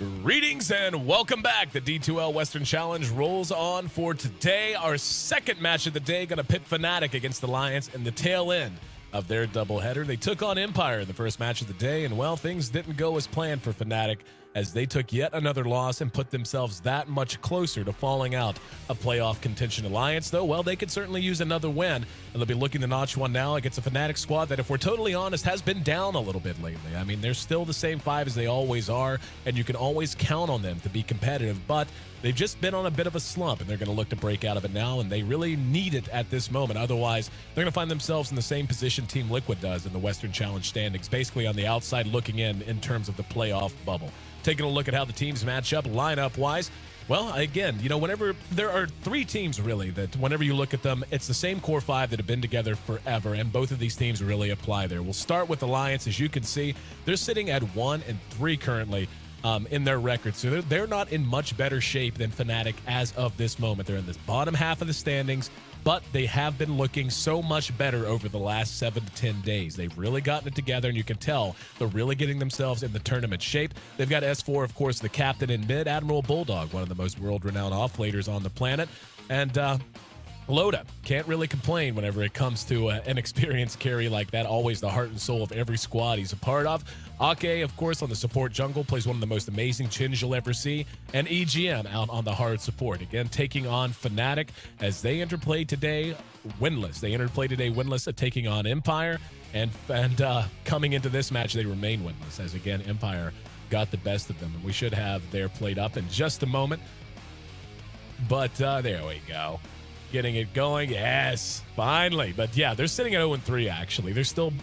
Greetings and welcome back. The D2L Western Challenge rolls on for today. Our second match of the day going to pit Fnatic against Alliance in the tail end of their doubleheader. They took on Empire in the first match of the day, and well, things didn't go as planned for Fnatic as they took yet another loss and put themselves that much closer to falling out of playoff contention. Alliance, though, well, they could certainly use another win, and they'll be looking to notch one now against a Fnatic squad that, if we're totally honest, has been down a little bit lately. I mean, they're still the same five as they always are, and you can always count on them to be competitive, but they've just been on a bit of a slump, and they're going to look to break out of it now, and they really need it at this moment. Otherwise, they're going to find themselves in the same position Team Liquid does in the Western Challenge standings, basically on the outside looking in terms of the playoff bubble. Taking a look at how the teams match up lineup-wise, well, again, you know, whenever there are three teams, really, that whenever you look at them, it's the same core five that have been together forever, and both of these teams really apply there. We'll start with Alliance. As you can see, they're sitting at 1-3 currently in their record, so they're not in much better shape than Fnatic as of this moment. They're in the bottom half of the standings, but they have been looking so much better over the last 7 to 10 days. They've really gotten it together, and you can tell they're really getting themselves in the tournament shape. They've got S4, of course, the captain in mid, Admiral Bulldog, one of the most world-renowned offlaters on the planet, and Loda can't really complain whenever it comes to an experienced carry like that. Always the heart and soul of every squad he's a part of. Ake, of course, on the support jungle, plays one of the most amazing chins you'll ever see. And EGM out on the hard support. Again, taking on Fnatic as they interplay today winless. They entered play today winless at taking on Empire. And coming into this match, they remain winless as, again, Empire got the best of them. And we should have their played up in just a moment. But there we go. Getting it going, yes, finally. But yeah, they're sitting at 0-3, actually. They're still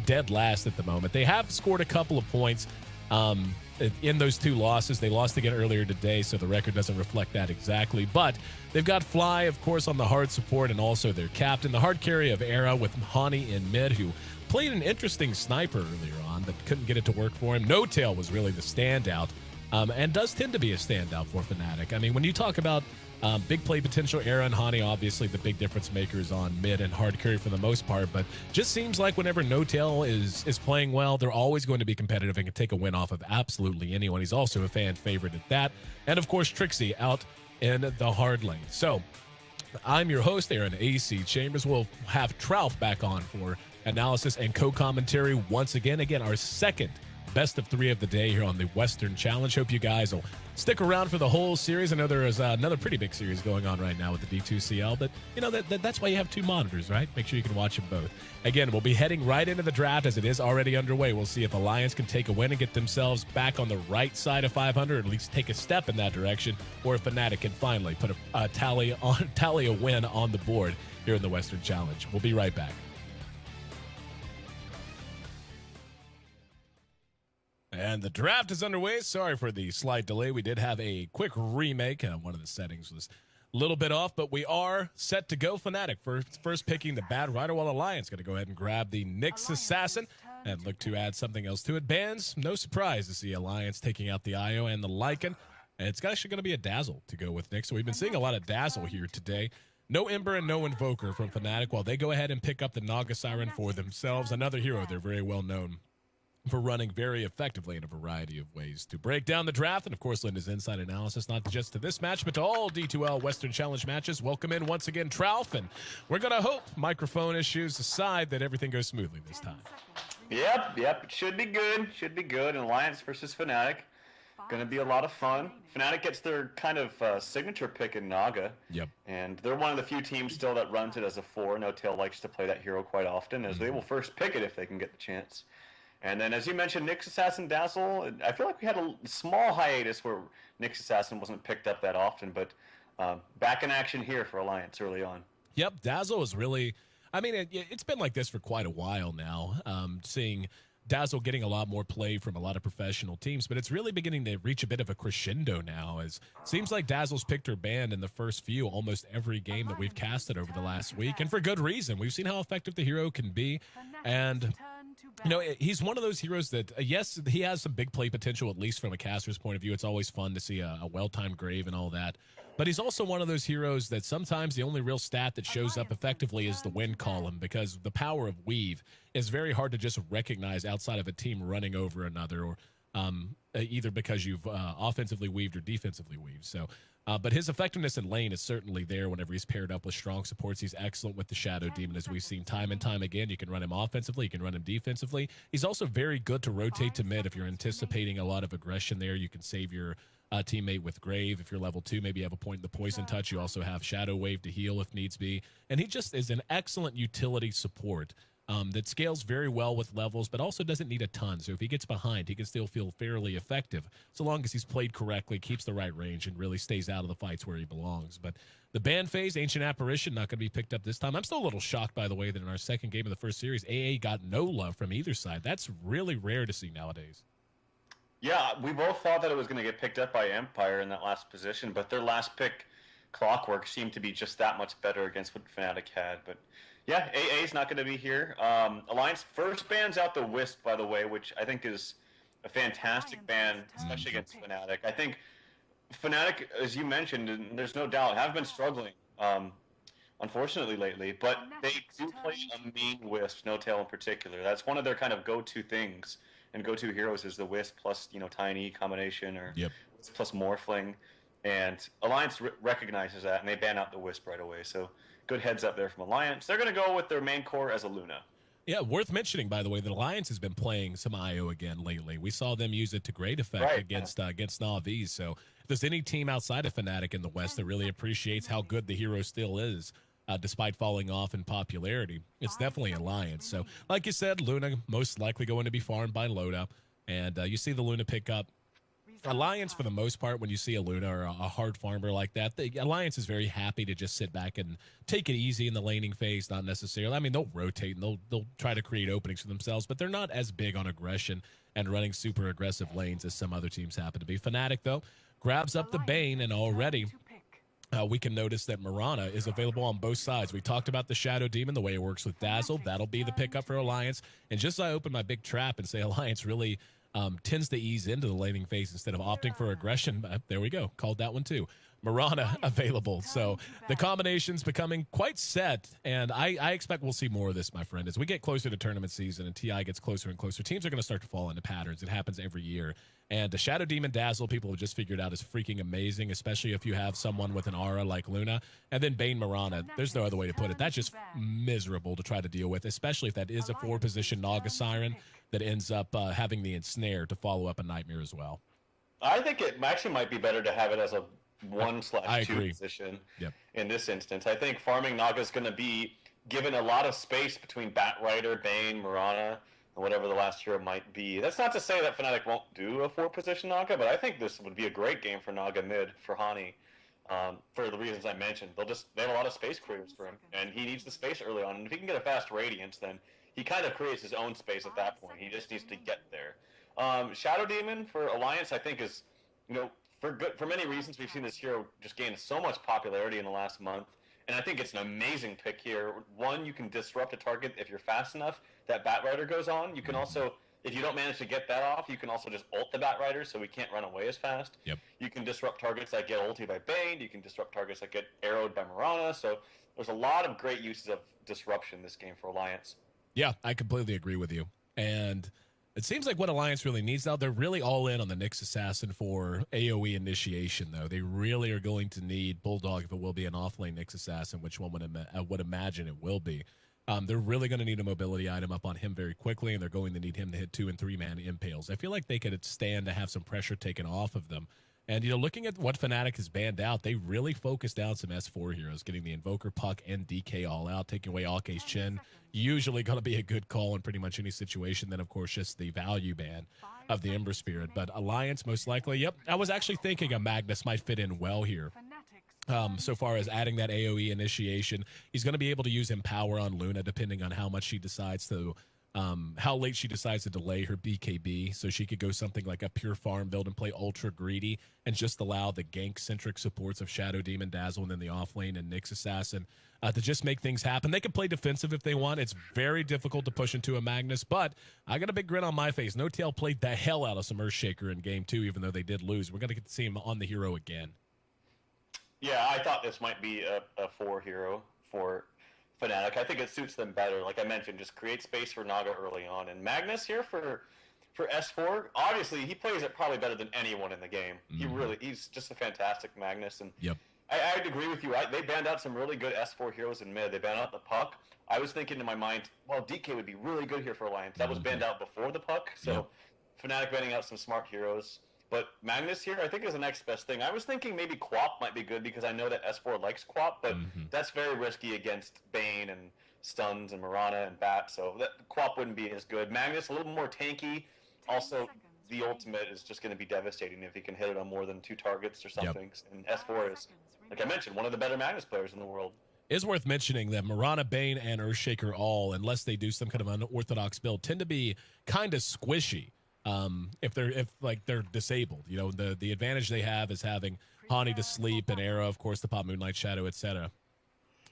dead last at the moment. They have scored a couple of points in those two losses. They lost again earlier today, so the record doesn't reflect that exactly. But they've got Fly, of course, on the hard support, and also their captain, the hard carry of Era with Hani in mid, who played an interesting sniper earlier on but couldn't get it to work for him. No Tail was really the standout, and does tend to be a standout for Fnatic. I mean, when you talk about big play potential, Era and Hani, obviously the big difference makers on mid and hard carry for the most part, but just seems like whenever No Tail is playing well, they're always going to be competitive and can take a win off of absolutely anyone. He's also a fan favorite at that. And of course, Trixie out in the hard lane. So I'm your host, Aaron AC Chambers. We'll have Trout back on for analysis and co-commentary once again. Again, our second best of 3 of the day here on the Western Challenge. Hope you guys will stick around for the whole series. I know there is another pretty big series going on right now with the D2CL, but you know that's why you have 2 monitors, right? Make sure you can watch them both. Again, we'll be heading right into the draft as it is already underway. We'll see if Alliance can take a win and get themselves back on the right side of 500, or at least take a step in that direction, or if Fnatic can finally put a tally a win on the board here in the Western Challenge. We'll be right back. And the draft is underway. Sorry for the slight delay. We did have a quick remake. One of the settings was a little bit off, but we are set to go. Fnatic first picking the Bad Rider, while Alliance going to go ahead and grab the Nyx Assassin and look to add something else to it. Bans, no surprise to see Alliance taking out the Io and the Lycan. And it's actually going to be a Dazzle to go with Nyx. So we've been seeing a lot of Dazzle here today. No Ember and no Invoker from Fnatic, while they go ahead and pick up the Naga Siren for themselves. Another hero they're very well known for running very effectively in a variety of ways. To break down the draft and, of course, lend his inside analysis, not just to this match, but to all D2L Western Challenge matches, welcome in once again, Trout, and we're going to hope, microphone issues aside, that everything goes smoothly this time. Yep, it should be good. Alliance versus Fnatic, going to be a lot of fun. Fnatic gets their kind of signature pick in Naga. Yep. And they're one of the few teams still that runs it as a 4. No Tail likes to play that hero quite often, as they will first pick it if they can get the chance. And then, as you mentioned, Nyx Assassin Dazzle, I feel like we had a small hiatus where Nyx Assassin wasn't picked up that often, but back in action here for Alliance early on. Yep, Dazzle is really, I mean, it's been like this for quite a while now, seeing Dazzle getting a lot more play from a lot of professional teams, but it's really beginning to reach a bit of a crescendo now, as it seems like Dazzle's picked her band in the first few, almost every game that we've casted over the last week, and for good reason. We've seen how effective the hero can be, and you know, he's one of those heroes that, yes, he has some big play potential, at least from a caster's point of view. It's always fun to see a well-timed grave and all that. But he's also one of those heroes that sometimes the only real stat that shows up effectively is the win column, because the power of Weave is very hard to just recognize outside of a team running over another, or either because you've offensively weaved or defensively weaved. So, but his effectiveness in lane is certainly there whenever he's paired up with strong supports. He's excellent with the Shadow Demon, as we've seen time and time again. You can run him offensively. You can run him defensively. He's also very good to rotate to mid. If you're anticipating a lot of aggression there, you can save your teammate with Grave. If you're level 2, maybe you have a point in the poison touch. You also have Shadow Wave to heal if needs be. And he just is an excellent utility support that scales very well with levels, but also doesn't need a ton. So if he gets behind, he can still feel fairly effective, so long as he's played correctly, keeps the right range, and really stays out of the fights where he belongs. But the ban phase, Ancient Apparition, not going to be picked up this time. I'm still a little shocked, by the way, that in our second game of the first series, AA got no love from either side. That's really rare to see nowadays. Yeah, we both thought that it was going to get picked up by Empire in that last position, but their last pick, Clockwork, seemed to be just that much better against what Fnatic had. But yeah, AA's not going to be here. Alliance first bans out the Wisp, by the way, which I think is a fantastic ban, especially against Fnatic. I think Fnatic, as you mentioned, and there's no doubt, have been struggling, unfortunately, lately. But they do play a mean Wisp, No Tail in particular. That's one of their kind of go-to things. And go-to heroes is the Wisp plus, Tiny combination, or Wisp plus Morphling. And Alliance recognizes that, and they ban out the Wisp right away. So good heads up there from Alliance. They're going to go with their main core as a Luna. Yeah, worth mentioning, by the way, that Alliance has been playing some IO again lately. We saw them use it to great effect against Na'Vi. So if there's any team outside of Fnatic in the West that really appreciates how good the hero still is, despite falling off in popularity, it's definitely Alliance. So, like you said, Luna most likely going to be farmed by Loda, and you see the Luna pick up. Alliance, for the most part, when you see a Luna or a hard farmer like that, the Alliance is very happy to just sit back and take it easy in the laning phase, not necessarily. I mean, they'll rotate and they'll try to create openings for themselves, but they're not as big on aggression and running super aggressive lanes as some other teams happen to be. Fnatic, though, grabs up the Bane, and already we can notice that Mirana is available on both sides. We talked about the Shadow Demon, the way it works with Dazzle. That'll be the pickup for Alliance. And just as I open my big trap and say Alliance really tends to ease into the laning phase instead of opting for aggression, there we go. Called that one too. Mirana available. So the combination's becoming quite set, and I expect we'll see more of this, my friend. As we get closer to tournament season and TI gets closer and closer, teams are going to start to fall into patterns. It happens every year. And the Shadow Demon Dazzle, people have just figured out, is freaking amazing, especially if you have someone with an aura like Luna. And then Bane Mirana, there's no other way to put it. That's just miserable to try to deal with, especially if that is a 4-position Naga Siren that ends up having the Ensnare to follow up a Nightmare as well. I think it actually might be better to have it as a 1/2 position in this instance. I think farming Naga is going to be given a lot of space between Batrider, Bane, Mirana, and whatever the last hero might be. That's not to say that Fnatic won't do a 4-position Naga, but I think this would be a great game for Naga mid for Hani. For the reasons I mentioned. They have a lot of space creators for him, and he needs the space early on. And if he can get a fast Radiance, then he kind of creates his own space at that point. He just needs to get there. Shadow Demon for Alliance, I think, is, for many reasons, we've seen this hero just gain so much popularity in the last month. And I think it's an amazing pick here. One, you can disrupt a target if you're fast enough. That Batrider goes on. You can also, if you don't manage to get that off, you can also just ult the Batrider so we can't run away as fast. You can disrupt targets that get ulted by Bane. You can disrupt targets that get arrowed by Mirana. So there's a lot of great uses of disruption this game for Alliance. Yeah, I completely agree with you. And it seems like what Alliance really needs now, they're really all in on the Nyx Assassin for AoE initiation, though. They really are going to need Bulldog if it will be an offlane Nyx Assassin, which one would imagine it will be. They're really going to need a mobility item up on him very quickly, and they're going to need him to hit 2- and 3-man impales. I feel like they could stand to have some pressure taken off of them. And, looking at what Fnatic has banned out, they really focused down some S4 heroes, getting the Invoker, Puck, and DK all out, taking away Alke's Chin. Usually going to be a good call in pretty much any situation. Then, of course, just the value ban of the Ember Spirit. But Alliance, most likely, I was actually thinking a Magnus might fit in well here. So far as adding that AoE initiation, he's going to be able to use Empower on Luna, depending on how much she decides to how late she decides to delay her BKB, so she could go something like a pure farm build and play ultra greedy and just allow the gank-centric supports of Shadow Demon, Dazzle, and then the offlane and Nyx Assassin to just make things happen. They can play defensive if they want. It's very difficult to push into a Magnus, but I got a big grin on my face. No Tail played the hell out of some Earthshaker in Game 2, even though they did lose. We're going to get to see him on the hero again. Yeah, I thought this might be a 4 hero for Fnatic. I think it suits them better. Like I mentioned, just create space for Naga early on. And Magnus here for for S4, obviously he plays it probably better than anyone in the game. He's just a fantastic Magnus. And I'd agree with you. They banned out some really good S4 heroes in mid. They banned out the Puck. I was thinking in my mind, well, DK would be really good here for Alliance. That was banned out before the Puck, so Fnatic banning out some smart heroes. But Magnus here, I think, is the next best thing. I was thinking maybe Quap might be good because I know that S4 likes Quap, but that's very risky against Bane and Stuns and Mirana and Bat, so that Quap wouldn't be as good. Magnus, a little more tanky. Also, the ultimate is just going to be devastating if he can hit it on more than 2 targets or something. And S4 is, like I mentioned, one of the better Magnus players in the world. It is worth mentioning that Mirana, Bane, and Earthshaker all, unless they do some kind of unorthodox build, tend to be kind of squishy if they're disabled. You know, the advantage they have is having Hani to sleep and Era, of course, the pop Moonlight Shadow, etc.,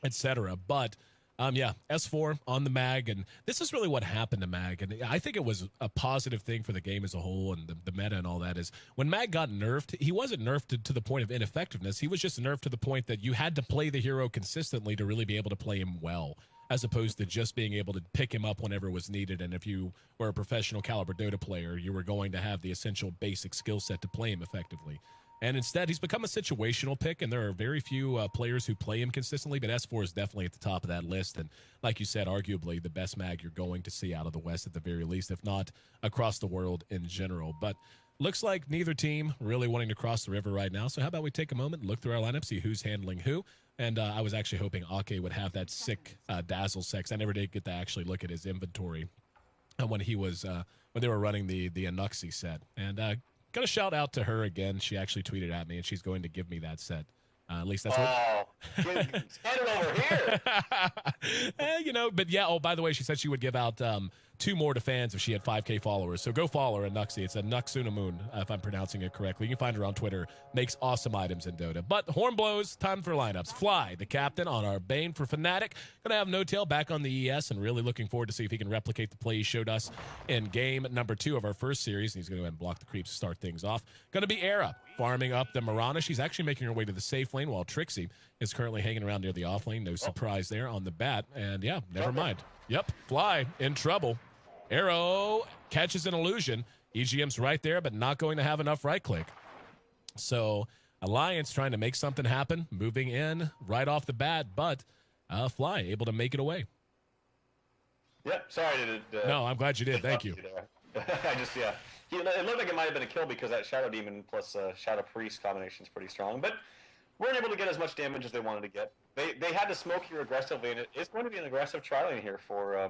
etc. But S4 on the mag, and this is really what happened to mag, and I think it was a positive thing for the game as a whole and the meta and all that is when mag got nerfed, he wasn't nerfed to the point of ineffectiveness. He was just nerfed to the point that you had to play the hero consistently to really be able to play him well, as opposed to just being able to pick him up whenever was needed. And if you were a professional caliber Dota player, you were going to have the essential basic skill set to play him effectively. And instead, he's become a situational pick, and there are very few players who play him consistently, but S4 is definitely at the top of that list. And like you said, arguably the best mag you're going to see out of the West at the very least, if not across the world in general. But looks like neither team really wanting to cross the river right now. So how about we take a moment and look through our lineup, see who's handling who. And I was actually hoping Ake would have that sick Dazzle Sex. I never did get to actually look at his inventory when he was when they were running the Anuxi set. And got a shout out to her again. She actually tweeted at me, and she's going to give me that set. At least that's what. Send it over here. You know, but yeah. Oh, by the way, she said she would give out 2 more to fans if she had 5K followers. So go follow her at Nuxie. It's a Nuxunamoon, if I'm pronouncing it correctly. You can find her on Twitter. Makes awesome items in Dota. But horn blows. Time for lineups. Fly, the captain on our Bane for Fnatic. Gonna have No Tail back on the ES, and really looking forward to see if he can replicate the play he showed us in game number 2 of our first series. And he's gonna go ahead and block the creeps to start things off. Gonna be Era farming up the Mirana. She's actually making her way to the safe lane, while Trixie is currently hanging around near the off lane. No surprise there on the bat. And yeah, never mind. Yep, Fly in trouble. Arrow catches an illusion. EGM's right there, but not going to have enough right click. So Alliance trying to make something happen, moving in right off the bat, but Fly able to make it away. Yep, sorry. No, I'm glad you did. Thank you. I just, it looked like it might have been a kill because that Shadow Demon plus Shadow Priest combination is pretty strong, but weren't able to get as much damage as they wanted to get. They had to smoke here aggressively, and it's going to be an aggressive tri lane here for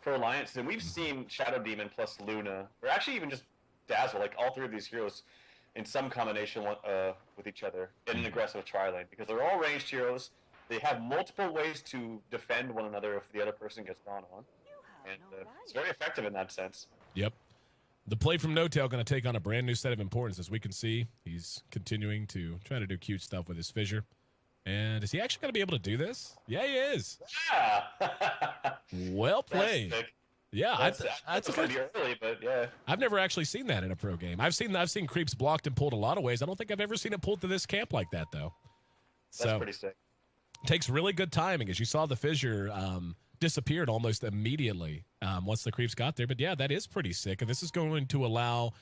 Alliance. And we've seen Shadow Demon plus Luna, or actually even just Dazzle, like all 3 of these heroes in some combination with each other in an aggressive tri lane, because they're all ranged heroes. They have multiple ways to defend one another if the other person gets gone on. And it's very effective in that sense. Yep. The play from No Tail going to take on a brand new set of importance. As we can see, he's continuing to try to do cute stuff with his fissure. And is he actually going to be able to do this? Yeah, he is. Yeah. Well played. Yeah, that's pretty early, but yeah. I've never actually seen that in a pro game. I've seen creeps blocked and pulled a lot of ways. I don't think I've ever seen it pulled to this camp like that, though. That's pretty sick. Takes really good timing, as you saw the fissure disappeared almost immediately once the creeps got there. But yeah, that is pretty sick, and this is going to allow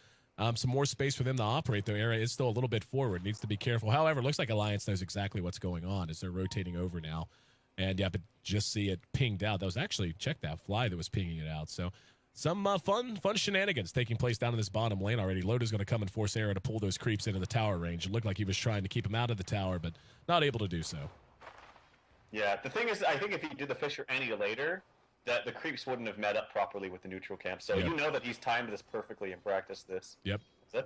some more space for them to operate. The area is still a little bit forward, needs to be careful. However, it looks like Alliance knows exactly what's going on as they're rotating over now. And yeah, but just see it pinged out. That was actually, check that, Fly that was pinging it out. So some fun shenanigans taking place down in this bottom lane already. Loda's going to come and force Arrow to pull those creeps into the tower range. It looked like he was trying to keep him out of the tower, but not able to do so. Yeah, the thing is, I think if he did the fissure any later, that the creeps wouldn't have met up properly with the neutral camp. So you know that he's timed this perfectly and practiced this. Yep.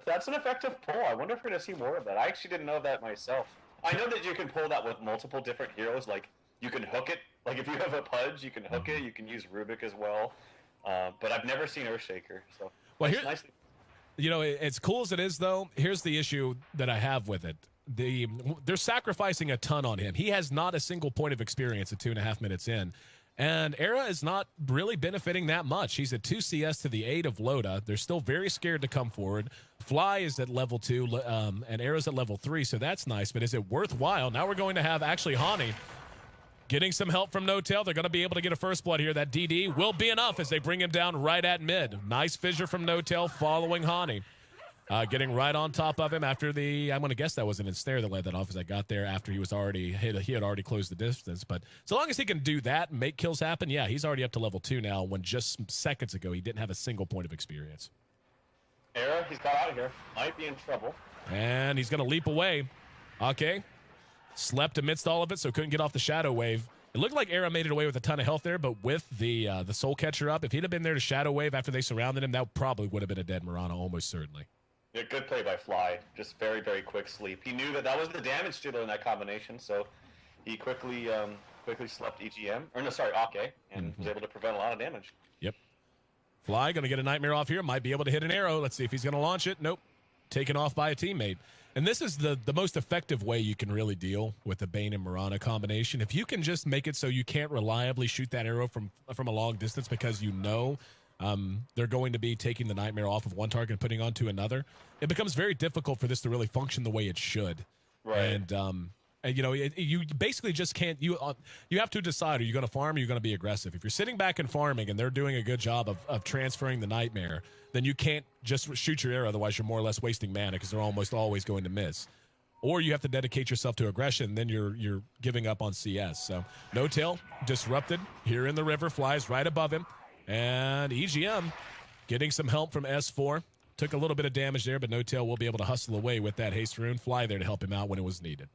That's an effective pull. I wonder if we're going to see more of that. I actually didn't know that myself. I know that you can pull that with multiple different heroes. Like, you can hook it. Like, if you have a Pudge, you can hook it. You can use Rubik as well. But I've never seen Earthshaker. So, well, nice. You know, as cool as it is, though, here's the issue that I have with it. They're sacrificing a ton on him. He has not a single point of experience at 2.5 minutes in. And Era is not really benefiting that much. He's at 2 CS to the 8 of Loda. They're still very scared to come forward. Fly is at level 2, and Era's at level 3, so that's nice. But is it worthwhile? Now we're going to have actually Hani Getting some help from No-Tail. They're going to be able to get a first blood here. That DD will be enough as they bring him down right at mid. Nice fissure from No-Tail following Hani. Getting right on top of him after the, I'm going to guess that was an ensnare that led that off as I got there after he was already, he had already closed the distance. But so long as he can do that and make kills happen, yeah, he's already up to level 2 now when just seconds ago he didn't have a single point of experience. Era, he's got out of here. Might be in trouble. And he's going to leap away. Okay. Slept amidst all of it, so couldn't get off the shadow wave. It looked like Era made it away with a ton of health there, but with the soul catcher up, if he'd have been there to shadow wave after they surrounded him, that probably would have been a dead Mirana, almost certainly. Yeah, good play by Fly. Just very, very quick sleep. He knew that was the damage dealer in that combination, so he quickly slept EGM, or no, sorry, Ake, and was able to prevent a lot of damage. Yep. Fly going to get a nightmare off here. Might be able to hit an arrow. Let's see if he's going to launch it. Nope. Taken off by a teammate. And this is the most effective way you can really deal with the Bane and Mirana combination. If you can just make it so you can't reliably shoot that arrow from a long distance because you know they're going to be taking the nightmare off of one target and putting onto another, it becomes very difficult for this to really function the way it should. Right. And you know, you basically just can't. You have to decide: are you going to farm? Or are you going to be aggressive? If you're sitting back and farming, and they're doing a good job of transferring the nightmare, then you can't just shoot your arrow. Otherwise, you're more or less wasting mana because they're almost always going to miss. Or you have to dedicate yourself to aggression. Then you're giving up on CS. So No-Tail disrupted here in the river, flies right above him, and EGM getting some help from S4. Took a little bit of damage there, but No-Tail will be able to hustle away with that haste rune. Fly there to help him out when it was needed.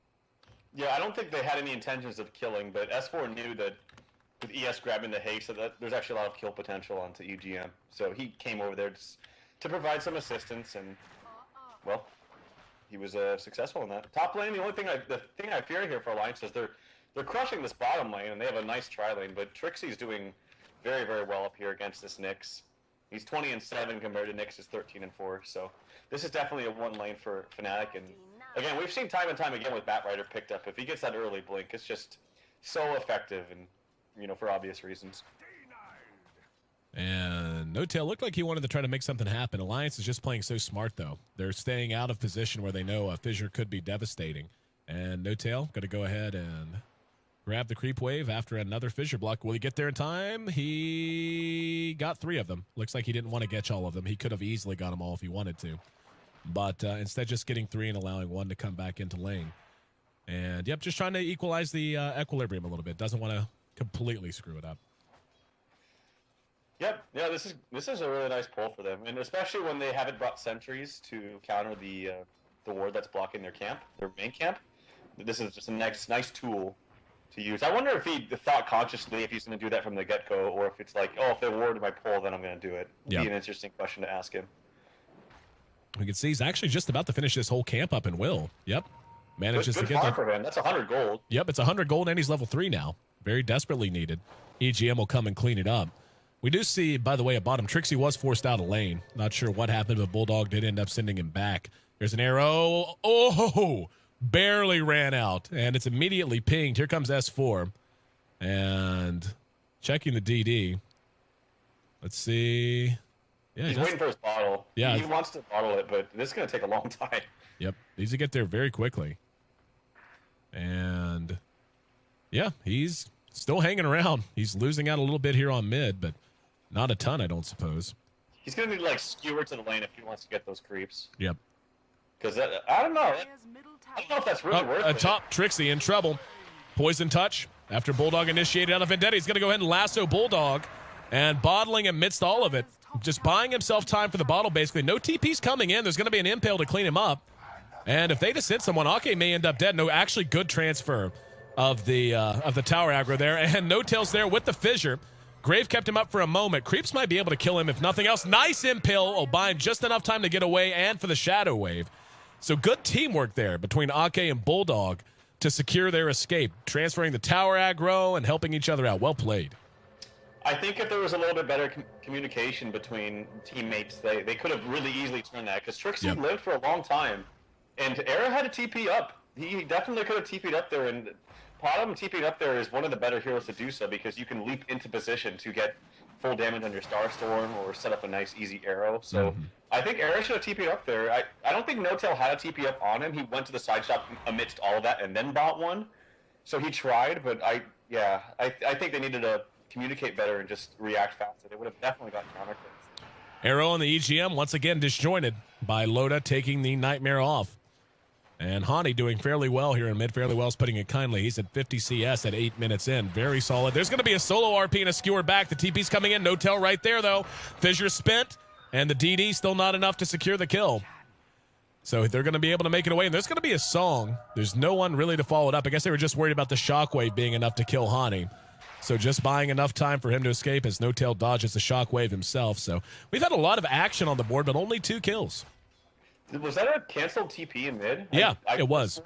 Yeah, I don't think they had any intentions of killing, but S4 knew that with ES grabbing the haste, that there's actually a lot of kill potential onto EGM. So he came over there to provide some assistance, and, well, he was successful in that. Top lane, the thing I fear here for Alliance is they're crushing this bottom lane, and they have a nice tri lane, but Trixie's doing very, very well up here against this Nyx. He's 20-7 compared to Nyx's 13-4, so this is definitely a one lane for Fnatic, and again, we've seen time and time again with Batrider picked up. If he gets that early blink, it's just so effective, and you know, for obvious reasons. And No-Tail looked like he wanted to try to make something happen. Alliance is just playing so smart, though. They're staying out of position where they know a fissure could be devastating. And No-Tail going to go ahead and grab the creep wave after another fissure block. Will he get there in time? He got 3 of them. Looks like he didn't want to catch all of them. He could have easily got them all if he wanted to. But instead just getting 3 and allowing 1 to come back into lane. And, yep, just trying to equalize the equilibrium a little bit. Doesn't want to completely screw it up. Yep, yeah, this is a really nice pull for them, and especially when they haven't brought sentries to counter the ward that's blocking their camp, their main camp. This is just a nice tool to use. I wonder if he thought consciously if he's going to do that from the get-go, or if it's like, oh, if they ward my pull, then I'm going to do it. It'd be an interesting question to ask him. We can see he's actually just about to finish this whole camp up and will. Yep. Manages good to get farm for him. That's 100 gold. Yep, it's 100 gold, and he's level 3 now. Very desperately needed. EGM will come and clean it up. We do see, by the way, at bottom, Trixie was forced out of lane. Not sure what happened, but Bulldog did end up sending him back. There's an arrow. Oh, barely ran out, and it's immediately pinged. Here comes S4. And checking the DD. Let's see. Yeah, he's waiting for his bottle. Yeah. He wants to bottle it, but this is going to take a long time. Yep, needs to get there very quickly. And, yeah, he's still hanging around. He's losing out a little bit here on mid, but not a ton, I don't suppose. He's going to need to, like, skewer to the lane if he wants to get those creeps. Yep. Because, I don't know. I don't know if that's really worth it. Top Trixie in trouble. Poison touch. After Bulldog initiated out of Vendetta, he's going to go ahead and lasso Bulldog. And bottling amidst all of it. Just buying himself time for the bottle, basically. No TP's coming in. There's going to be an impale to clean him up. And if they just hit someone, Ake may end up dead. No, actually good transfer of the tower aggro there. And No-Tail's there with the fissure. Grave kept him up for a moment. Creeps might be able to kill him if nothing else. Nice impale. Oh, buying just enough time to get away and for the shadow wave. So good teamwork there between Ake and Bulldog to secure their escape. Transferring the tower aggro and helping each other out. Well played. I think if there was a little bit better communication between teammates, they could have really easily turned that. Because Trixie lived for a long time. And Era had a TP up. He definitely could have TP'd up there. And Bottom TP'd up there is one of the better heroes to do so because you can leap into position to get full damage on your Starstorm or set up a nice easy arrow. So I think Era should have TP'd up there. I don't think No-Tail had a TP up on him. He went to the side shop amidst all of that and then bought one. So he tried, but I think they needed to communicate better and just react faster. They would have definitely gotten counter kills. Arrow on the EGM once again disjointed by Loda taking the Nightmare off. And Hani doing fairly well here in mid. Fairly well is putting it kindly. He's at 50 CS at 8 minutes in. Very solid. There's going to be a solo RP and a skewer back. The TP's coming in. No tell right there, though. Fissure spent, and the DD still not enough to secure the kill. So they're going to be able to make it away. And there's going to be a song. There's no one really to follow it up. I guess they were just worried about the shockwave being enough to kill Hani. So just buying enough time for him to escape as No Tail dodges the shockwave himself. So we've had a lot of action on the board, but only 2 kills. Was that a canceled TP in mid? Yeah, it was.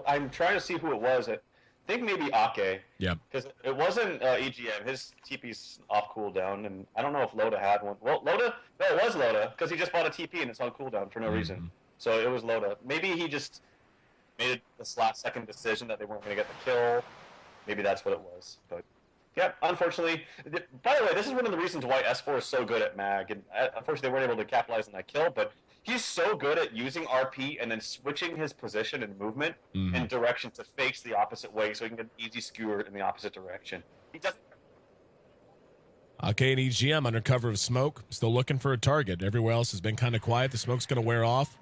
I'm trying to see who it was. I think maybe Ake. Yeah. Because it wasn't EGM. His TP's off cooldown, and I don't know if Loda had one. Well, Loda? No, it was Loda, because he just bought a TP and it's on cooldown for no reason. So it was Loda. Maybe he just made this last-second decision that they weren't going to get the kill. Maybe that's what it was. But yeah, unfortunately. By the way, this is one of the reasons why S4 is so good at Mag. And unfortunately, they weren't able to capitalize on that kill, but he's so good at using RP and then switching his position and movement and direction to face the opposite way so he can get an easy skewer in the opposite direction. He doesn't. Okay, and EGM under cover of smoke. Still looking for a target. Everywhere else has been kind of quiet. The smoke's going to wear off.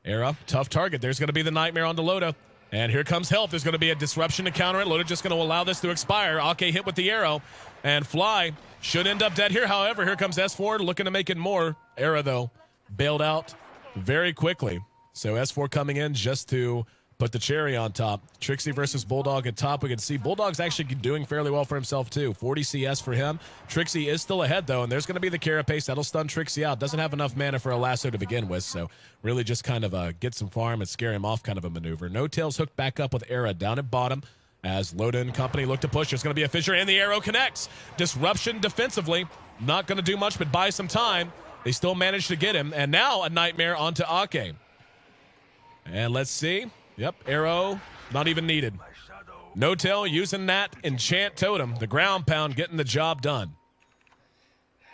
Era, tough target. There's going to be the Nightmare on the Loda. And here comes help. There's going to be a disruption to counter it. Loda just going to allow this to expire. Ake hit with the arrow. And Fly should end up dead here. However, here comes S4 looking to make it more. Era, though, bailed out very quickly. So S4 coming in just to put the cherry on top. Trixie versus Bulldog at top. We can see Bulldog's actually doing fairly well for himself, too. 40 CS for him. Trixie is still ahead, though, and there's going to be the carapace. That'll stun Trixie out. Doesn't have enough mana for a lasso to begin with, so really just kind of get some farm and scare him off kind of a maneuver. No Tails hooked back up with Era down at bottom as Loda and company look to push. There's going to be a fissure, and the arrow connects. Disruption defensively. Not going to do much, but buy some time. They still managed to get him, and now a Nightmare onto Ake. And let's see. Yep, arrow, not even needed. No Tail using that enchant totem, the ground pound, getting the job done.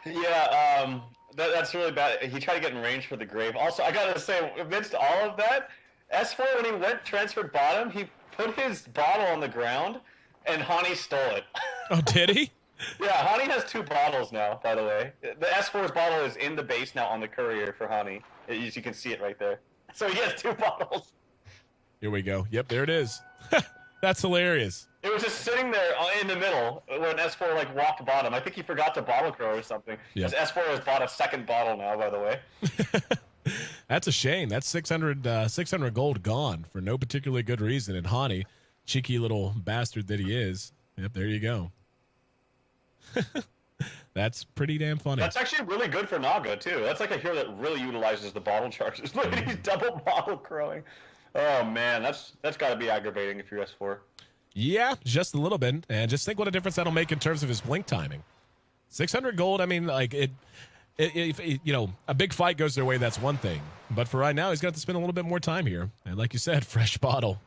Yeah, that's really bad. He tried to get in range for the grave. Also, I gotta say, amidst all of that, S4, when he transferred bottom, he put his bottle on the ground, and Hani stole it. Oh, did he? Yeah, Hani has 2 bottles now, by the way. The S4's bottle is in the base now on the courier for Hani. As you can see it right there. So he has 2 bottles. Here we go. Yep, there it is. That's hilarious. It was just sitting there in the middle when S4 like walked bottom. I think he forgot to bottle crow or something. Because S4 has bought a second bottle now, by the way. That's a shame. That's 600 gold gone for no particularly good reason. And Hani, cheeky little bastard that he is. Yep, there you go. That's pretty damn funny. That's actually really good for Naga, too. That's like a hero that really utilizes the bottle charges. Look at he's double bottle crowing. Oh, man, that's got to be aggravating if you're S4. Yeah, just a little bit. And just think what a difference that'll make in terms of his blink timing. 600 gold, I mean, like, you know, a big fight goes their way, that's one thing. But for right now, he's got to spend a little bit more time here. And like you said, fresh bottle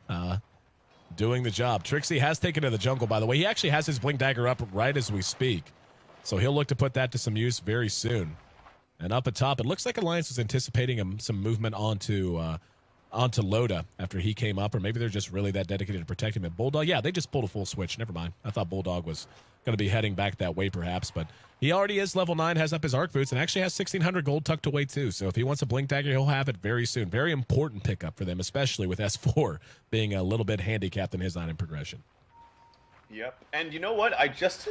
doing the job. Trixie has taken to the jungle, by the way. He actually has his blink dagger up right as we speak. So he'll look to put that to some use very soon. And up at top, it looks like Alliance was anticipating some movement onto Loda after he came up, or maybe they're just really that dedicated to protect him. And Bulldog, yeah, they just pulled a full switch. Never mind. I thought Bulldog was going to be heading back that way perhaps, but he already is level 9, has up his arc boots, and actually has 1,600 gold tucked away too. So if he wants a blink dagger, he'll have it very soon. Very important pickup for them, especially with S4 being a little bit handicapped in his item progression. Yep. And you know what? I just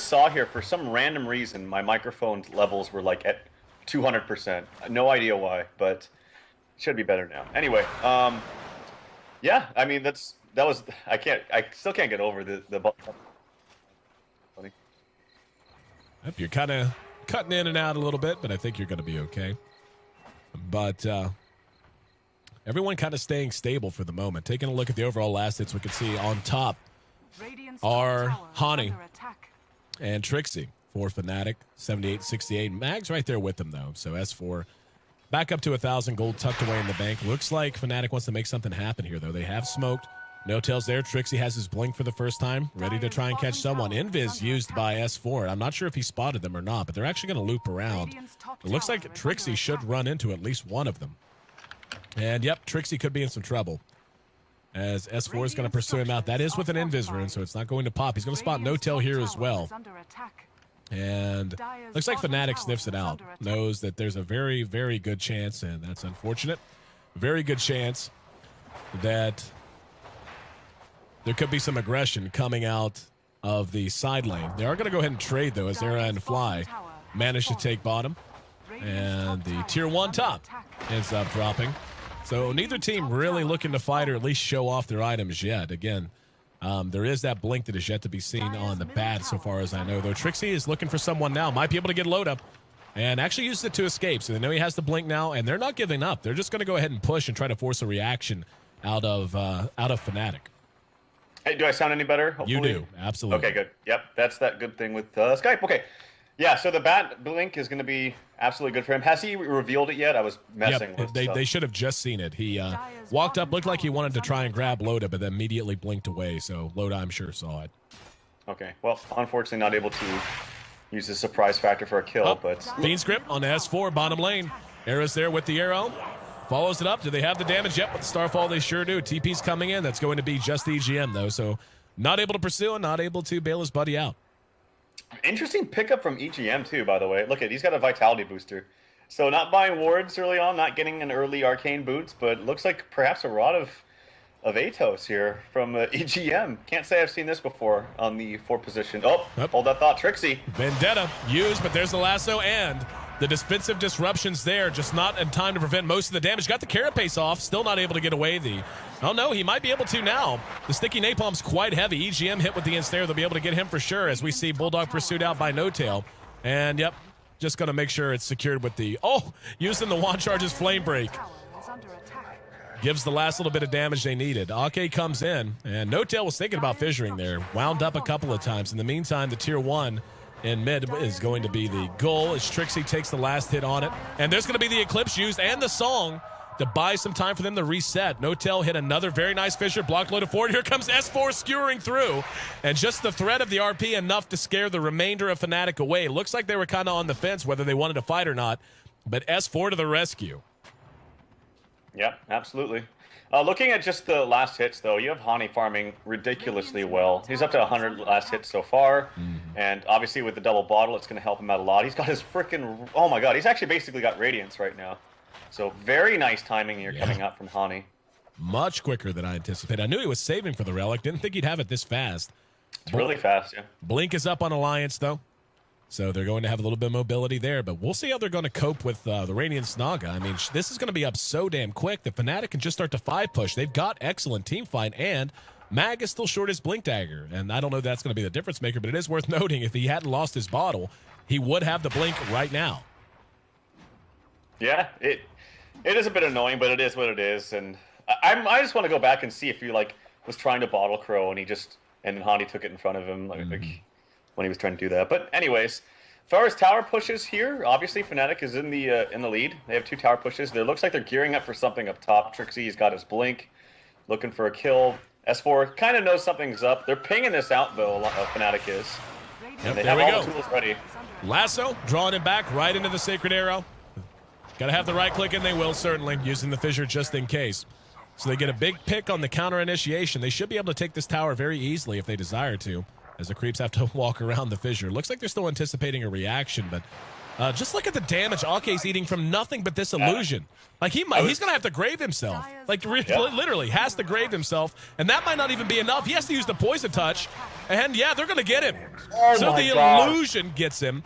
saw here, for some random reason, my microphone levels were like at 200%. No idea why, but should be better now. Anyway, yeah, I mean that was I still can't get over the funny. You're kind of cutting in and out a little bit, but I think you're going to be okay. But everyone kind of staying stable for the moment. Taking a look at the overall last hits, we can see on top are Hani and Trixie for Fnatic, 78-68. Mag's right there with them, though. So S4 back up to 1,000 gold tucked away in the bank. Looks like Fnatic wants to make something happen here, though. They have smoked. No Tails there. Trixie has his blink for the first time, ready to try and catch someone. Invis used by S4. I'm not sure if he spotted them or not, but they're actually going to loop around. It looks like Trixie should run into at least one of them. And, yep, Trixie could be in some trouble. as S4 is going to pursue him out. That is with an invis rune, so it's not going to pop. He's going to spot No-Tail here as well. And looks like Fnatic sniffs it out. Knows that there's a very, very good chance, and that's unfortunate. Very good chance that there could be some aggression coming out of the side lane. They are going to go ahead and trade, though, as Era and Fly manage to take bottom. And the tier 1 top ends up dropping. So neither team really looking to fight or at least show off their items yet. Again, there is that blink that is yet to be seen on the bad so far as I know, though. Trixie is looking for someone now. Might be able to get load up and actually use it to escape. So they know he has the blink now, and they're not giving up. They're just going to go ahead and push and try to force a reaction out of Fnatic. Hey, do I sound any better? Hopefully? You do, absolutely. Okay, good. Yep, that's that good thing with Skype. Okay. Yeah, so the bat blink is going to be absolutely good for him. Has he revealed it yet? I was messing with stuff. They should have just seen it. He walked up, looked like he wanted to try and grab Loda, but then immediately blinked away. So Loda, I'm sure, saw it. Okay, well, unfortunately not able to use the surprise factor for a kill, but... Fiend's Grip on the S4, bottom lane. Era's there with the arrow. Follows it up. Do they have the damage yet? With the Starfall, they sure do. TP's coming in. That's going to be just EGM, though. So not able to pursue and not able to bail his buddy out. Interesting pickup from EGM, too, by the way. Look at, he's got a Vitality booster. So not buying wards early on, not getting an early Arcane boots, but looks like perhaps a rod of Atos here from EGM. Can't say I've seen this before on the 4 position. Oh, hold that thought. Trixie. Vendetta used, but there's the lasso and the defensive disruptions there, just not in time to prevent most of the damage. Got the carapace off, still not able to get away. Oh no, he might be able to now. The sticky napalm's quite heavy. EGM hit with the ensnare. They'll be able to get him for sure as we see Bulldog pursued out by No-Tail. And yep, just going to make sure it's secured with the, using the wand charges flame break. Gives the last little bit of damage they needed. Ake comes in, and No-Tail was thinking about fissuring there. Wound up a couple of times. In the meantime, the tier 1 in mid is going to be the goal as Trixie takes the last hit on it. And there's going to be the Eclipse used and the song to buy some time for them to reset. No-Tail hit another very nice fissure, blocked loaded forward. Here comes S4 skewering through. And just the threat of the RP enough to scare the remainder of Fnatic away. Looks like they were kind of on the fence whether they wanted to fight or not. But S4 to the rescue. Yeah, absolutely. Looking at just the last hits, though, you have Hani farming ridiculously well. He's up to 100 last hits so far, and obviously with the double bottle, it's going to help him out a lot. He's got his freaking... Oh, my God. He's actually basically got Radiance right now. So very nice timing here coming up from Hani. Much quicker than I anticipated. I knew he was saving for the Relic. Didn't think he'd have it this fast. It's really fast, yeah. Blink is up on Alliance, though. So they're going to have a little bit of mobility there, but we'll see how they're going to cope with the Radiant Snaga. I mean, this is going to be up so damn quick that Fnatic can just start to 5 push. They've got excellent team fight, and Mag is still short his Blink Dagger, and I don't know if that's going to be the difference maker, but it is worth noting if he hadn't lost his bottle, he would have the Blink right now. Yeah, it is a bit annoying, but it is what it is, and I just want to go back and see if he was trying to bottle Crow, and then Hani took it in front of him, like when he was trying to do that. But anyways, as far as tower pushes here, obviously Fnatic is in the lead. They have 2 tower pushes. It looks like they're gearing up for something up top. Trixie's got his blink, looking for a kill. S4 kind of knows something's up. They're pinging this out, though, Fnatic is. Yep, they have all the tools ready. Lasso, drawing it back right into the Sacred Arrow. Got to have the right click, and they will, certainly, using the fissure just in case. So they get a big pick on the counter initiation. They should be able to take this tower very easily if they desire to, as the creeps have to walk around the fissure. Looks like they're still anticipating a reaction, but just look at the damage Ake's eating from nothing but this illusion. Like, he's going to have to grave himself. Like, literally has to grave himself, and that might not even be enough. He has to use the poison touch, and yeah, they're going to get him. So the illusion gets him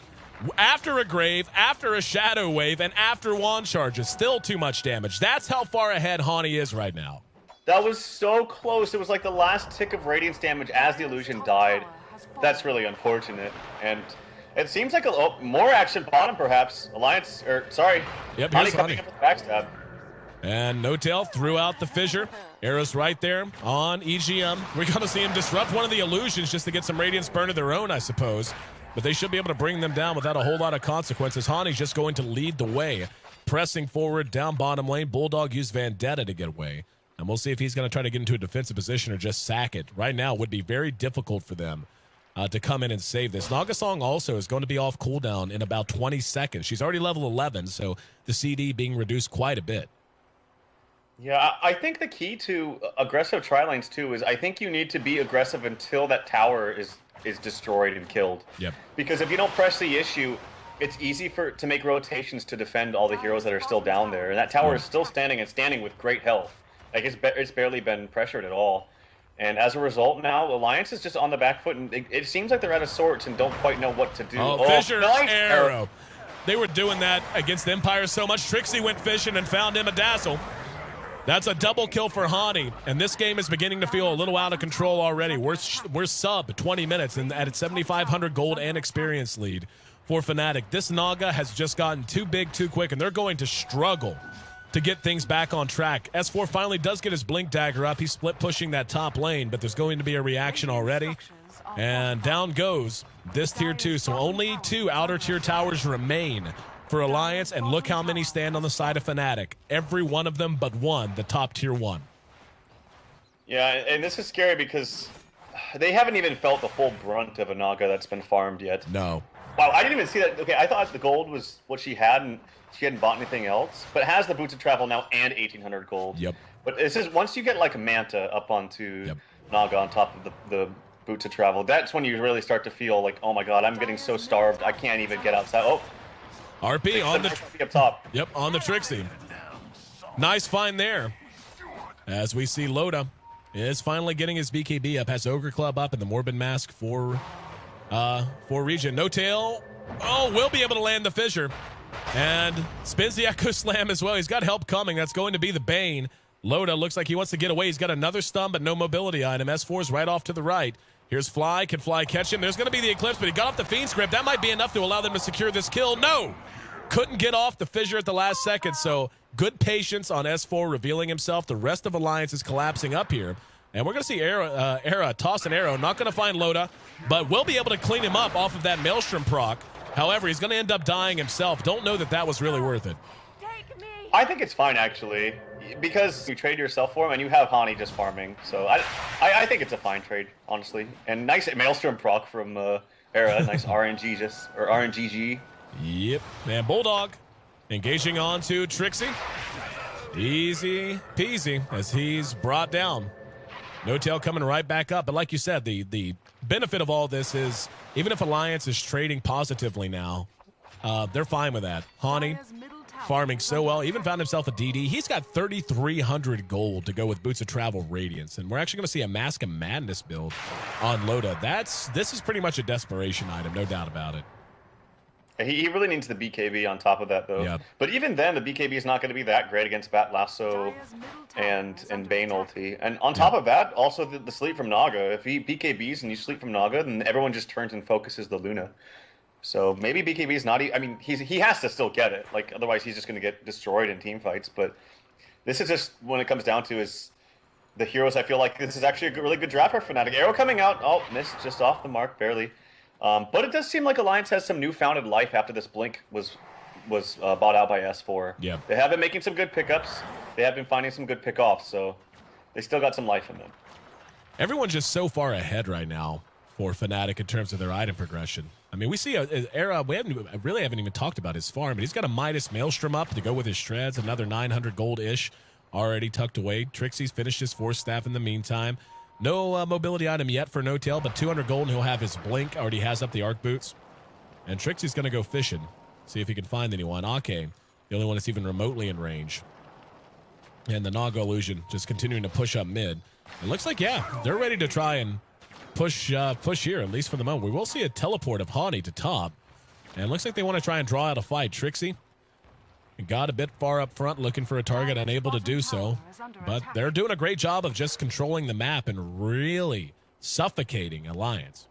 after a grave, after a shadow wave, and after wand charges. Still too much damage. That's how far ahead Hani is right now. That was so close. It was like the last tick of Radiance damage as the illusion died. That's really unfortunate. And it seems like more action bottom, perhaps. Alliance, Yep, Hani coming up with the backstab. And No-Tail threw out the fissure. Arrow's right there on EGM. We're going to see him disrupt one of the illusions just to get some Radiance burn of their own, I suppose. But they should be able to bring them down without a whole lot of consequences. Hani's just going to lead the way. Pressing forward down bottom lane. Bulldog used Vendetta to get away. And we'll see if he's going to try to get into a defensive position or just sack it. Right now, it would be very difficult for them to come in and save this. Nagasong also is going to be off cooldown in about 20 seconds. She's already level 11, so the CD being reduced quite a bit. Yeah, I think the key to aggressive tri lanes too is I think you need to be aggressive until that tower is destroyed and killed. Yep. Because if you don't press the issue, it's easy to make rotations to defend all the heroes that are still down there, and that tower is still standing and standing with great health. Like it's barely been pressured at all. And as a result, now Alliance is just on the back foot, and it seems like they're out of sorts and don't quite know what to do. Oh, Fissure nice arrow. They were doing that against Empire so much. Trixie went fishing and found him a dazzle. That's a double kill for Hani, and this game is beginning to feel a little out of control already. We're sub 20 minutes and at 7,500 gold and experience lead for Fnatic. This Naga has just gotten too big too quick, and they're going to struggle to get things back on track. S4 finally does get his Blink Dagger up. He's split pushing that top lane, but there's going to be a reaction already. And down goes this tier 2. So only 2 outer tier towers remain for Alliance, and look how many stand on the side of Fnatic. Every one of them but one, the top tier 1. Yeah, and this is scary because they haven't even felt the full brunt of a Naga that's been farmed yet. No. Wow, I didn't even see that. Okay, I thought the gold was what she had, and she hadn't bought anything else. But it has the Boots of Travel now and 1,800 gold. Yep. But this is once you get like a Manta up onto Naga on top of the Boots of Travel, that's when you really start to feel like, oh my god, I'm getting so starved, I can't even get outside. Oh. RP on the up top. Yep, on the Trixie. Nice find there. As we see Loda is finally getting his BKB up, has Ogre Club up and the Morbid Mask for Regen. No tail. Oh, will be able to land the Fissure. And spins the Echo Slam as well. He's got help coming. That's going to be the Bane. Loda looks like he wants to get away. He's got another stun, but no mobility item. S4's right off to the right. Here's Fly. Can Fly catch him? There's going to be the Eclipse, but he got off the Fiend's Grip. That might be enough to allow them to secure this kill. No! Couldn't get off the Fissure at the last second, so good patience on S4 revealing himself. The rest of Alliance is collapsing up here. And we're going to see Era toss an arrow. Not going to find Loda, but we'll be able to clean him up off of that Maelstrom proc. However, he's going to end up dying himself. Don't know that that was really worth it. I think it's fine, actually, because you trade yourself for him, and you have Hani just farming. So I think it's a fine trade, honestly. And nice Maelstrom proc from Era. Nice RNG or RNGG. Yep. Man, Bulldog engaging on to Trixie. Easy peasy as he's brought down. No tail coming right back up. But like you said, the benefit of all this is even if Alliance is trading positively now, they're fine with that. Hani farming so well. Even found himself a DD. He's got 3,300 gold to go with Boots of Travel Radiance. And we're actually going to see a Mask of Madness build on Loda. This is pretty much a desperation item, no doubt about it. He really needs the BKB on top of that, though. Yeah. But even then, the BKB is not going to be that great against Bat Lasso and Bane ulti. And on top of that, also the sleep from Naga. If he BKBs and you sleep from Naga, then everyone just turns and focuses the Luna. So maybe BKB is not... I mean, he has to still get it. Like, otherwise he's just going to get destroyed in team fights. But this is just, when it comes down to is the heroes, I feel like this is actually a really good draft for Fnatic. Arrow coming out. Oh, missed just off the mark, barely. But it does seem like Alliance has some newfounded life after this Blink was bought out by S4. Yeah. They have been making some good pickups. They have been finding some good pickoffs, so they still got some life in them. Everyone's just so far ahead right now for Fnatic in terms of their item progression. I mean, we see Era, we really haven't even talked about his farm, but he's got a Midas Maelstrom up to go with his shreds, another 900 gold-ish already tucked away. Trixie's finished his Force Staff in the meantime. No mobility item yet for No Tail, but 200 gold, and he'll have his Blink. Already has up the Arc Boots. And Trixie's going to go fishing, see if he can find anyone. Ake, the only one that's even remotely in range. And the Naga Illusion just continuing to push up mid. It looks like, yeah, they're ready to try and push here, at least for the moment. We will see a teleport of Hani to top. And it looks like they want to try and draw out a fight. Trixie got a bit far up front, looking for a target, unable to do so. But they're doing a great job of just controlling the map and really suffocating Alliance.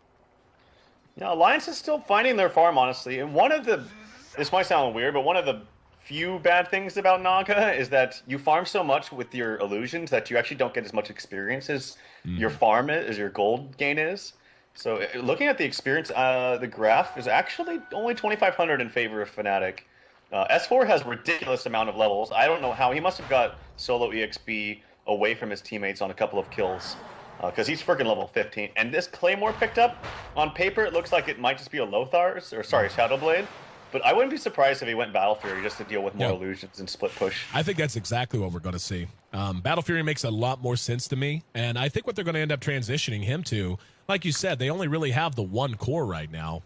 Yeah, Alliance is still finding their farm, honestly. And this might sound weird, but one of the few bad things about Naga is that you farm so much with your illusions that you actually don't get as much experience as your farm as your gold gain is. So looking at the experience, the graph is actually only 2,500 in favor of Fnatic. S4 has a ridiculous amount of levels. I don't know how. He must have got solo EXP away from his teammates on a couple of kills. Because he's freaking level 15. And this Claymore picked up, on paper, it looks like it might just be a Lothar's, or sorry, Shadowblade. but I wouldn't be surprised if he went Battle Fury just to deal with more Yeah. illusions and split push. I think that's exactly what we're going to see. Battle Fury makes a lot more sense to me, and I think what they're going to end up transitioning him to, like you said, they only really have the one core right now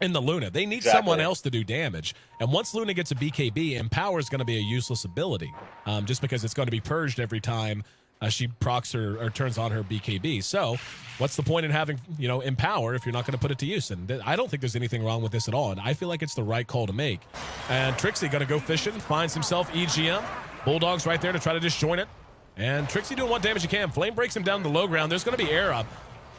in the Luna. They need someone else to do damage, and once Luna gets a BKB, Empower is going to be a useless ability, just because it's going to be purged every time she procs or turns on her BKB. So what's the point in having, Empower if you're not going to put it to use? And I don't think there's anything wrong with this at all, and I feel like it's the right call to make. And Trixie going to go fishing, finds himself EGM. Bulldog's right there to try to disjoint it. And Trixie doing what damage he can. Flame breaks him down to the low ground. There's going to be air up.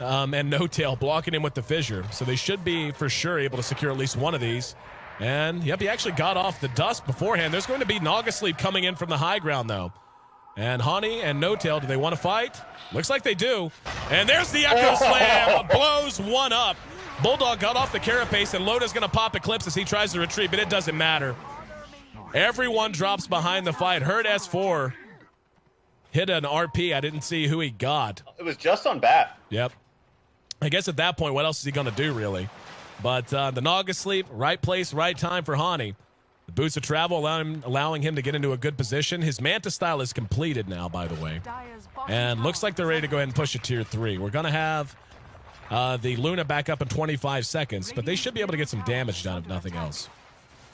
And No Tail blocking him with the fissure. So they should be, for sure, able to secure at least one of these. And, yep, he actually got off the dust beforehand. There's going to be Naga Sleep coming in from the high ground, though. And Hani and No Tail, do they want to fight? Looks like they do. And there's the Echo Slam. Blows one up. Bulldog got off the carapace, and Loda's going to pop Eclipse as he tries to retreat, but it doesn't matter. Everyone drops behind the fight. Hurt S4 hit an RP. I didn't see who he got. It was just on bat. Yep. I guess at that point, what else is he going to do, really? But the Naga Sleep, right place, right time for Hani. The Boots of Travel allowing him to get into a good position. His Manta style is completed now, by the way. And looks like they're ready to go ahead and push it tier 3. We're going to have the Luna back up in 25 seconds, but they should be able to get some damage done if nothing else.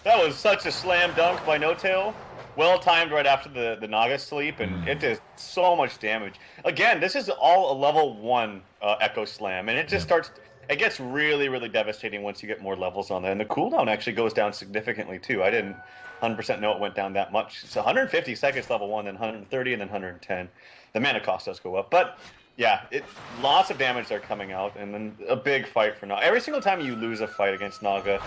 That was such a slam dunk by No Tail. Well timed right after the Naga Sleep, and it did so much damage. Again, this is all a level 1 Echo Slam, and it just starts... It gets really, really devastating once you get more levels on there. And the cooldown actually goes down significantly, too. I didn't 100% know it went down that much. It's 150 seconds level 1, then 130, and then 110. The mana cost does go up. But, yeah, lots of damage are coming out, and then a big fight for Naga. Every single time you lose a fight against Naga,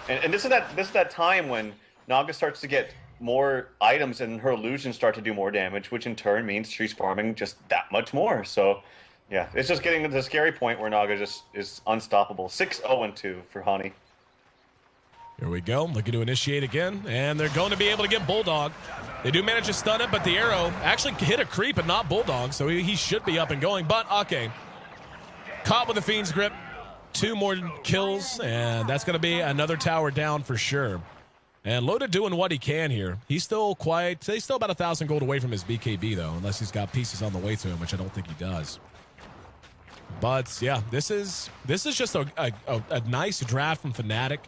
and this is that time when Naga starts to get more items and her illusions start to do more damage, which in turn means she's farming just that much more. So... yeah, it's just getting to the scary point where Naga just is unstoppable. 6-0-2 for Hani. Here we go. Looking to initiate again, and they're going to be able to get Bulldog. They do manage to stun it, but the arrow actually hit a creep and not Bulldog, so he should be up and going. But, okay, caught with the Fiend's Grip. 2 more kills, and that's going to be another tower down for sure. And Loda doing what he can here. He's still about 1,000 gold away from his BKB, though, unless he's got pieces on the way to him, which I don't think he does. But, yeah, this is just a nice draft from Fnatic.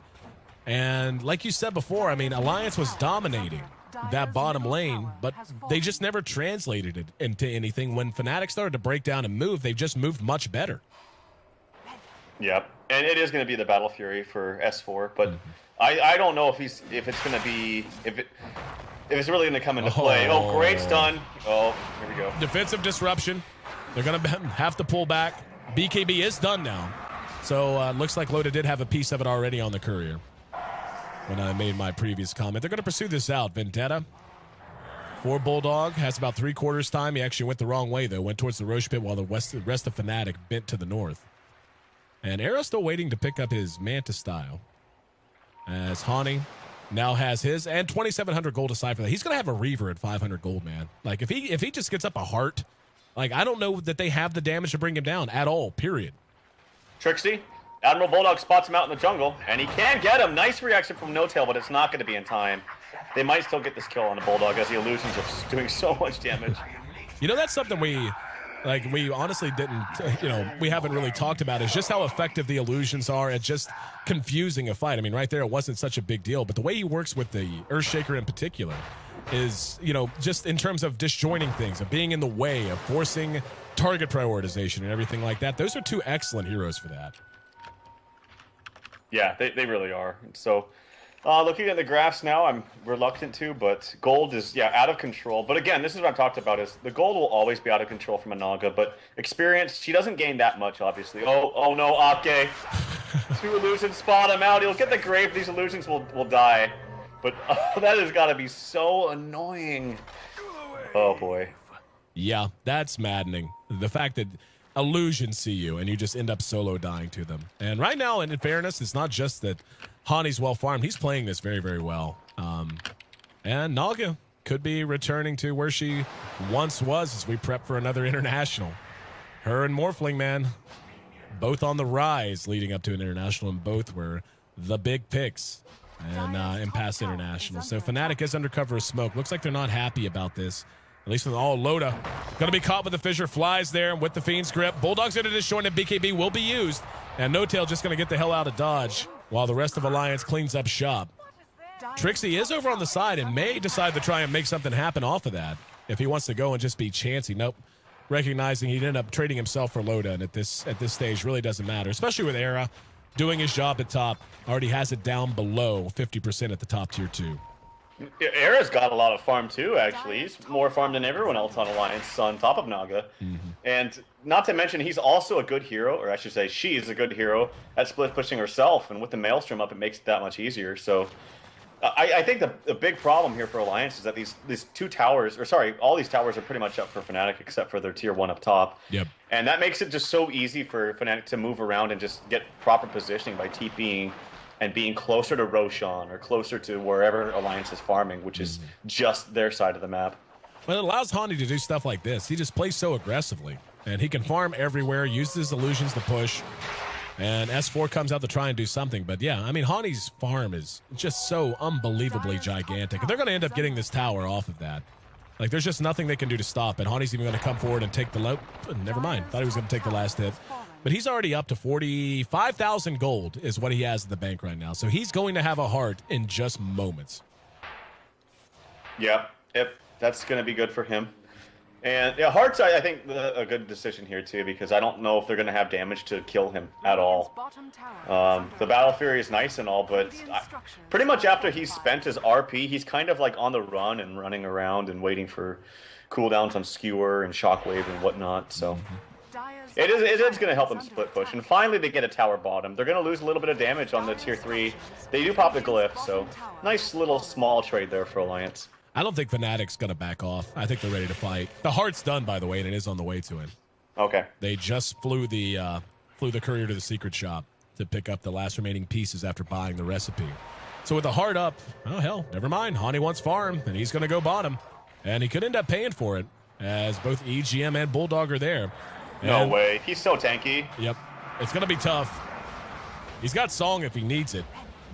And like you said before, I mean, Alliance was dominating that bottom lane, but they just never translated it into anything. When Fnatic started to break down and move, they've just moved much better. Yep, and it is going to be the Battle Fury for S4, but I don't know if it's going to be if it's really going to come into play. Oh, great stun! Oh, here we go. Defensive disruption. They're going to have to pull back. BKB is done now. So looks like Loda did have a piece of it already on the courier when I made my previous comment. They're going to pursue this out. Vendetta for Bulldog has about 3/4 time. He actually went the wrong way, though. Went towards the Roche pit while the rest of Fnatic bent to the north. And Arrow still waiting to pick up his Manta style. As Hani now has his, and 2,700 gold aside for that. He's going to have a Reaver at 500 gold, man. Like, if he just gets up a heart... like, I don't know that they have the damage to bring him down at all, period. Trixie, Admiral Bulldog spots him out in the jungle, and he can get him. Nice reaction from No Tail, but it's not going to be in time. They might still get this kill on the Bulldog as the illusions are doing so much damage. That's something we honestly didn't, we haven't really talked about is just how effective the illusions are at just confusing a fight. I mean, right there, it wasn't such a big deal, but the way he works with the Earthshaker in particular is, just in terms of disjoining things, of being in the way, of forcing target prioritization and everything like that. Those are 2 excellent heroes for that. Yeah, they really are. So, looking at the graphs now, I'm reluctant to, but gold is, out of control. But again, this is what I've talked about, is the gold will always be out of control from a Naga, but experience, she doesn't gain that much, obviously. Oh no, Ake. 2 illusions spot him out. He'll get the grave. These illusions will die. But that has got to be so annoying. Oh, boy. Yeah, that's maddening. The fact that illusions see you and you just end up solo dying to them. And right now, in fairness, it's not just that Hani's well farmed. He's playing this very, very well. And Naga could be returning to where she once was as we prep for another international. Her and Morphling, man, both on the rise leading up to an international, and both were the big picks. and Impasse International. So Fnatic is under cover of smoke. Looks like they're not happy about this. At least with all Loda. Going to be caught with the fissure. Flies there with the Fiend's grip. Bulldog's into disjointed. BKB will be used. And No-Tail just going to get the hell out of dodge while the rest of Alliance cleans up shop. Trixie is over on the side and may decide to try and make something happen off of that if he wants to go and just be chancy. Nope. Recognizing he'd end up trading himself for Loda, and at this stage really doesn't matter, especially with Era doing his job at top. Already has it down below 50% at the top tier 2. Era's got a lot of farm too, actually. He's more farm than everyone else on Alliance on top of Naga. And not to mention, he's also a good hero, or I should say she is a good hero at split pushing herself, and with the Maelstrom up, it makes it that much easier. So I think the big problem here for Alliance is that these two towers, or sorry, all these towers are pretty much up for Fnatic except for their tier 1 up top. Yep. And that makes it just so easy for Fnatic to move around and just get proper positioning by TPing and being closer to Roshan or closer to wherever Alliance is farming, which is just their side of the map. Well, it allows Hani to do stuff like this. He just plays so aggressively, and he can farm everywhere, uses his illusions to push, and S4 comes out to try and do something. But yeah, I mean, Hani's farm is just so unbelievably gigantic. And they're going to end up getting this tower off of that. Like, there's just nothing they can do to stop it. Hani's even going to come forward and take the low. Never mind. Thought he was going to take the last hit. But he's already up to 45,000 gold is what he has in the bank right now. So he's going to have a heart in just moments. Yeah, that's going to be good for him. And yeah, Heart's, I think, a good decision here, too, because I don't know if they're going to have damage to kill him at all. The Battle Fury is nice and all, but pretty much after he's spent his RP, he's kind of like on the run and running around and waiting for cooldowns on Skewer and Shockwave and whatnot, so... It is going to help them split push. And finally, they get a tower bottom. They're going to lose a little bit of damage on the tier 3. They do pop the glyph, so nice little small trade there for Alliance. I don't think Fnatic's going to back off. I think they're ready to fight. The heart's done, by the way, and it is on the way to him. Okay. They just flew the courier to the secret shop to pick up the last remaining pieces after buying the recipe. So with the heart up, oh, hell, never mind. Hani wants farm, and he's going to go bottom. And he could end up paying for it, as both EGM and Bulldog are there. No way. He's so tanky. Yep. It's going to be tough. He's got Song if he needs it.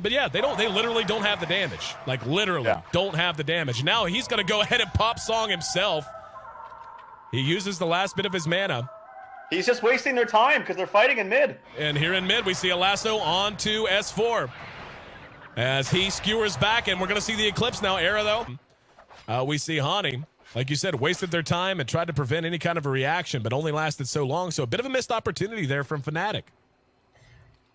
But yeah, they literally don't have the damage. Like, literally don't have the damage. Now he's going to go ahead and pop Song himself. He uses the last bit of his mana. He's just wasting their time because they're fighting in mid. And here in mid, we see a lasso onto S4. As he skewers back, and we're going to see the Eclipse now. Era, though. We see Hani. Like you said, wasted their time and tried to prevent any kind of a reaction, but only lasted so long. So a bit of a missed opportunity there from Fnatic.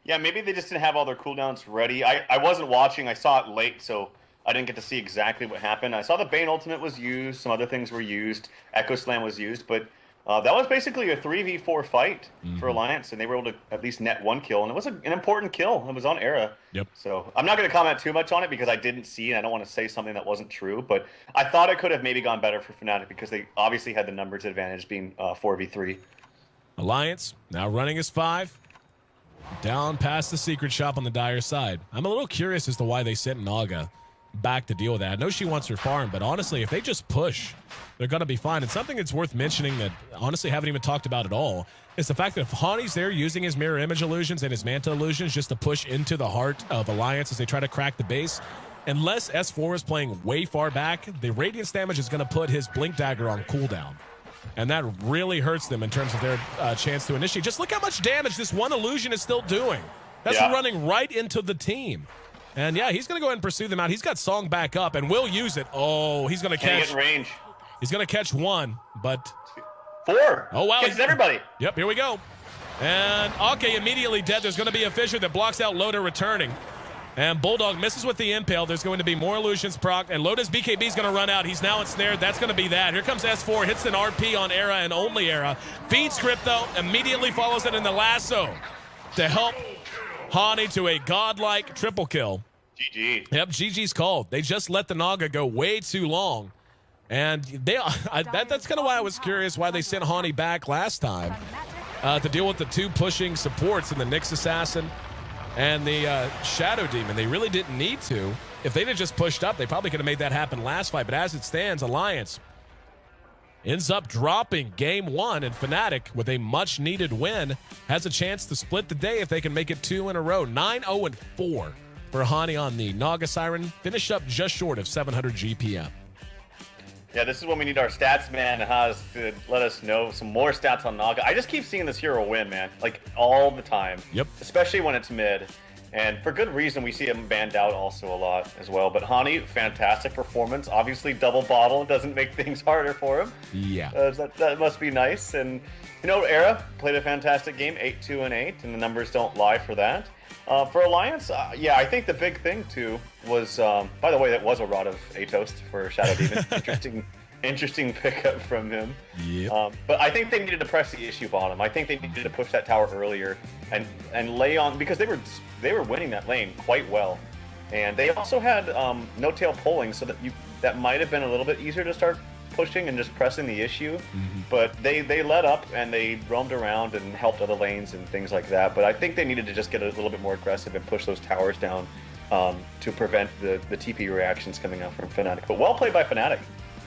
Yeah, maybe they just didn't have all their cooldowns ready. I wasn't watching. I saw it late, so I didn't get to see exactly what happened. I saw the Bane Ultimate was used. Some other things were used. Echo Slam was used, but that was basically a 3v4 fight for Alliance, and they were able to at least net one kill, and it was an important kill. It was on Era. Yep. So I'm not going to comment too much on it because I didn't see, and I don't want to say something that wasn't true, but I thought it could have maybe gone better for Fnatic because they obviously had the numbers advantage being 4v3. Alliance now running as 5. Down past the secret shop on the Dire side. I'm a little curious as to why they sent Naga back to deal with that. I know she wants her farm, but honestly, if they just push, they're going to be fine. And something that's worth mentioning that honestly haven't even talked about at all is the fact that if Hani's there using his mirror image illusions and his manta illusions just to push into the heart of Alliance as they try to crack the base, unless S4 is playing way far back, the Radiance damage is going to put his Blink Dagger on cooldown. And that really hurts them in terms of their chance to initiate. Just look how much damage this one illusion is still doing. That's running right into the team. And yeah, he's going to go ahead and pursue them out. He's got Song back up and will use it. Oh, he's going to catch. Get in range. He's going to catch one, but 4. Oh wow, catches everybody. Yep, here we go. And okay, immediately dead. There's going to be a fissure that blocks out Loda returning. And Bulldog misses with the impale. There's going to be more illusions proc, and Loda's BKB is going to run out. He's now ensnared. That's going to be that. Here comes S4, hits an RP on Era and only Era. Feed script, though, immediately follows it in the lasso to help Hani to a godlike triple kill. GG. Yep, GG's called. They just let the Naga go way too long. And that's kind of why I was curious why they sent Hani back last time to deal with the two pushing supports in the Nyx Assassin and the Shadow Demon. They really didn't need to. If they'd have just pushed up, they probably could have made that happen last fight. But as it stands, Alliance ends up dropping game 1, and Fnatic, with a much-needed win, has a chance to split the day if they can make it 2 in a row. 9-0-4 for Hani on the Naga Siren. Finished up just short of 700 GPM. Yeah, this is when we need our stats man Haas to let us know some more stats on Naga. I just keep seeing this hero win, man, like all the time. Yep. Especially when it's mid. And for good reason, we see him banned out also a lot as well. But Hani, fantastic performance. Obviously, double bottle doesn't make things harder for him. Yeah. That must be nice. And, you know, Era played a fantastic game, 8-2-8, and the numbers don't lie for that. For Alliance, yeah, I think the big thing, too, was, by the way, that was a rod of Atos for Shadow Demon. Interesting pickup from him. Yep. But I think they needed to press the issue bottom. I think they needed to push that tower earlier and lay on, because they were winning that lane quite well. And they also had no tail pulling, so that might have been a little bit easier to start pushing and just pressing the issue. But they let up and they roamed around and helped other lanes and things like that. But I think they needed to just get a little bit more aggressive and push those towers down to prevent the TP reactions coming out from Fnatic. But well played by Fnatic.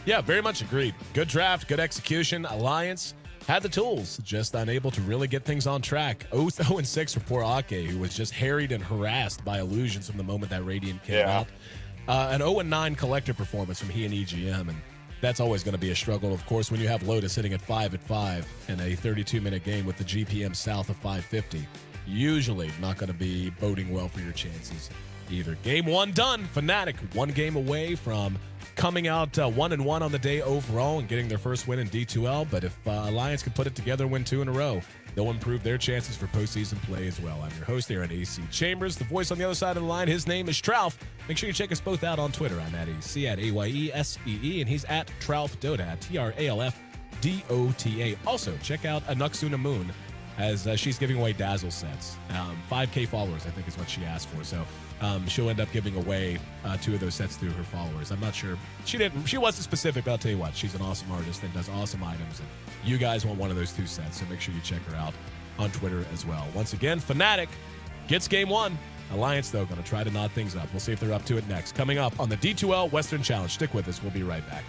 Yeah, very much agreed. Good draft, good execution. Alliance had the tools, just unable to really get things on track. 0-6 for poor Ake, who was just harried and harassed by illusions from the moment that Radiant came out. An 0-9 collective performance from he and EGM, and that's always going to be a struggle, of course, when you have Lotus sitting at 5-5 in a 32-minute game with the GPM south of 550. Usually not going to be boding well for your chances either. Game 1 done. Fnatic 1 game away from coming out 1-1 on the day overall and getting their first win in D2L. But if Alliance can put it together and win 2 in a row, they'll improve their chances for postseason play as well. I'm your host here at AC Chambers. The voice on the other side of the line, his name is Trouf. Make sure you check us both out on Twitter. I'm at AC at AYESEE, and he's at Trouf Dota at TRALFDOTA. Also, check out Anuxuna Moon, as she's giving away Dazzle sets. 5K followers, I think, is what she asked for. So she'll end up giving away 2 of those sets through her followers. I'm not sure. She wasn't specific, but I'll tell you what, she's an awesome artist and does awesome items. And you guys want one of those 2 sets, so make sure you check her out on Twitter as well. Once again, Fnatic gets game 1. Alliance, though, going to try to nod things up. We'll see if they're up to it next. Coming up on the D2L Western Challenge. Stick with us. We'll be right back.